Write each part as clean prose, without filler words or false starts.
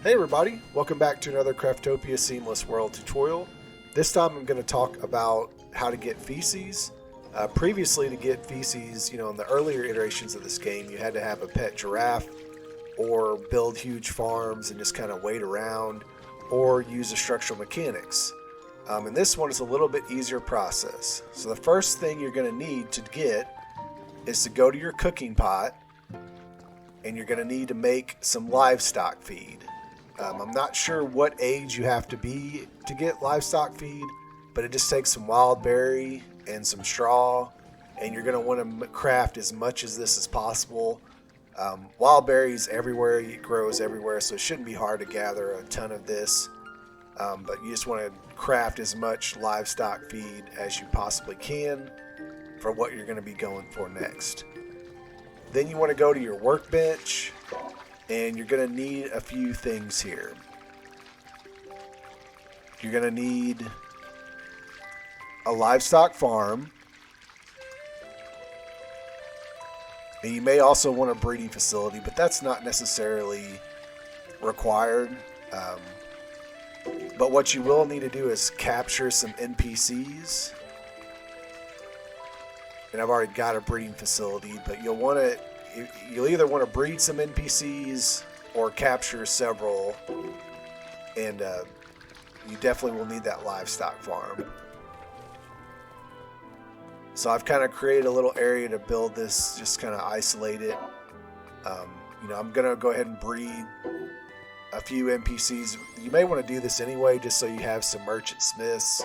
Hey everybody, welcome back to another Craftopia Seamless World tutorial. This time I'm going to talk about how to get feces. Previously, to get feces, in the earlier iterations of this game, you had to have a pet giraffe or build huge farms and just kind of wait around or use the structural mechanics. And this one is a little bit easier process. So the first thing you're going to need to get is to go to your cooking pot, and you're going to need to make some livestock feed. I'm not sure what age you have to be to get livestock feed, but it just takes some wild berry and some straw, and you're going to want to craft as much as this as possible. Wild berries everywhere, it grows everywhere, so it shouldn't be hard to gather a ton of this, but you just want to craft as much livestock feed as you possibly can for what you're going to be going for next. Then you want to go to your workbench, and you're going to need a few things here. You're going to need a livestock farm, and you may also want a breeding facility, but that's not necessarily required. But what you will need to do is capture some NPCs. And I've already got a breeding facility, but you'll either want to breed some NPCs or capture several, and you definitely will need that livestock farm. So I've kind of created a little area to build this, just kind of isolate it. I'm going to go ahead and breed a few NPCs. You may want to do this anyway, just so you have some merchant smiths.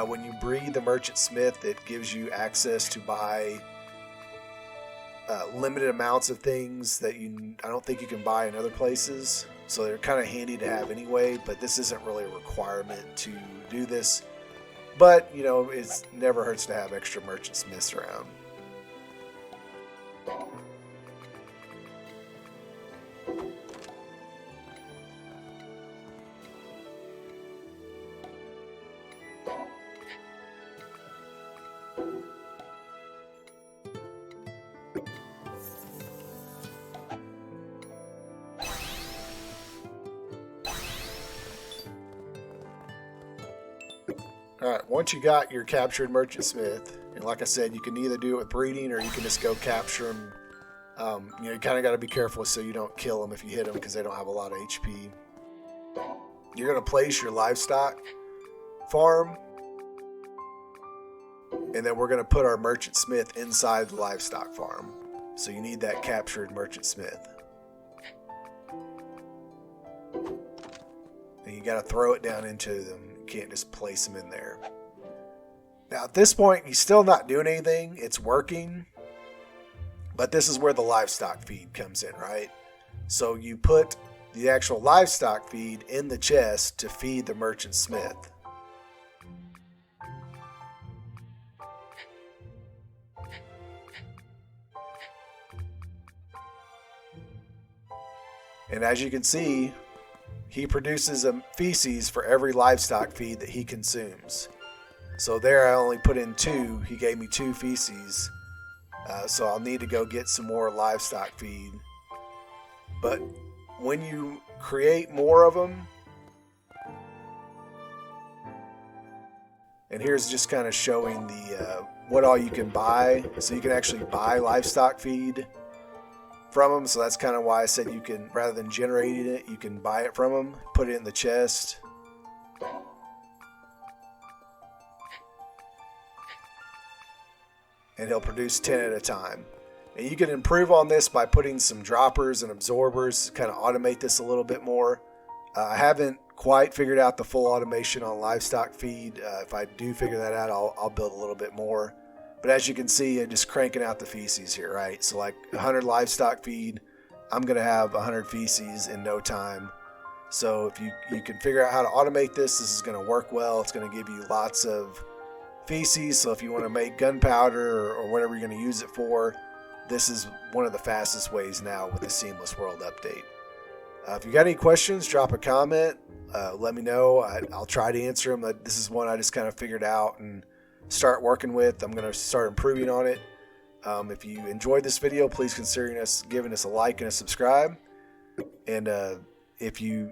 When you breed the merchant smith, it gives you access to buy limited amounts of things that I don't think you can buy in other places. So they're kind of handy to have anyway, but this isn't really a requirement to do this. But, it never hurts to have extra merchant smiths around. Alright, once you got your captured merchant smith, and like I said, you can either do it with breeding or you can just go capture them. You kind of got to be careful so you don't kill them if you hit them, because they don't have a lot of HP. You're going to place your livestock farm, and then we're going to put our merchant smith inside the livestock farm. So you need that captured merchant smith. And you got to throw it down into them. Can't just place them in there. Now at this point, he's still not doing anything. It's working, but this is where the livestock feed comes in, right? So you put the actual livestock feed in the chest to feed the merchant smith. And as you can see, he produces a feces for every livestock feed that he consumes. So there I only put in 2. He gave me 2 feces. So I'll need to go get some more livestock feed. But when you create more of them, and here's just kind of showing the what all you can buy. So you can actually buy livestock feed from them, so that's kind of why I said you can, rather than generating it, you can buy it from them, put it in the chest. And he'll produce 10 at a time. And you can improve on this by putting some droppers and absorbers, kind of automate this a little bit more. I haven't quite figured out the full automation on livestock feed. If I do figure that out, I'll build a little bit more. But as you can see, I'm just cranking out the feces here, right? So like 100 livestock feed, I'm going to have 100 feces in no time. So if you can figure out how to automate this is going to work well. It's going to give you lots of feces. So if you want to make gunpowder or whatever you're going to use it for, this is one of the fastest ways now with the Seamless World update. If you got any questions, drop a comment. Let me know. I'll try to answer them. This is one I just kind of figured out and start working with. I'm going to start improving on it. If you enjoyed this video, please consider giving us a like and a subscribe. And If you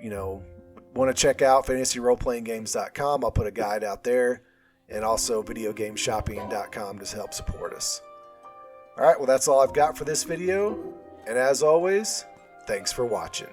want to check out fantasyroleplayinggames.com, I'll put a guide out there, and also videogameshopping.com to help support us. All right, well, that's all I've got for this video. And as always, thanks for watching.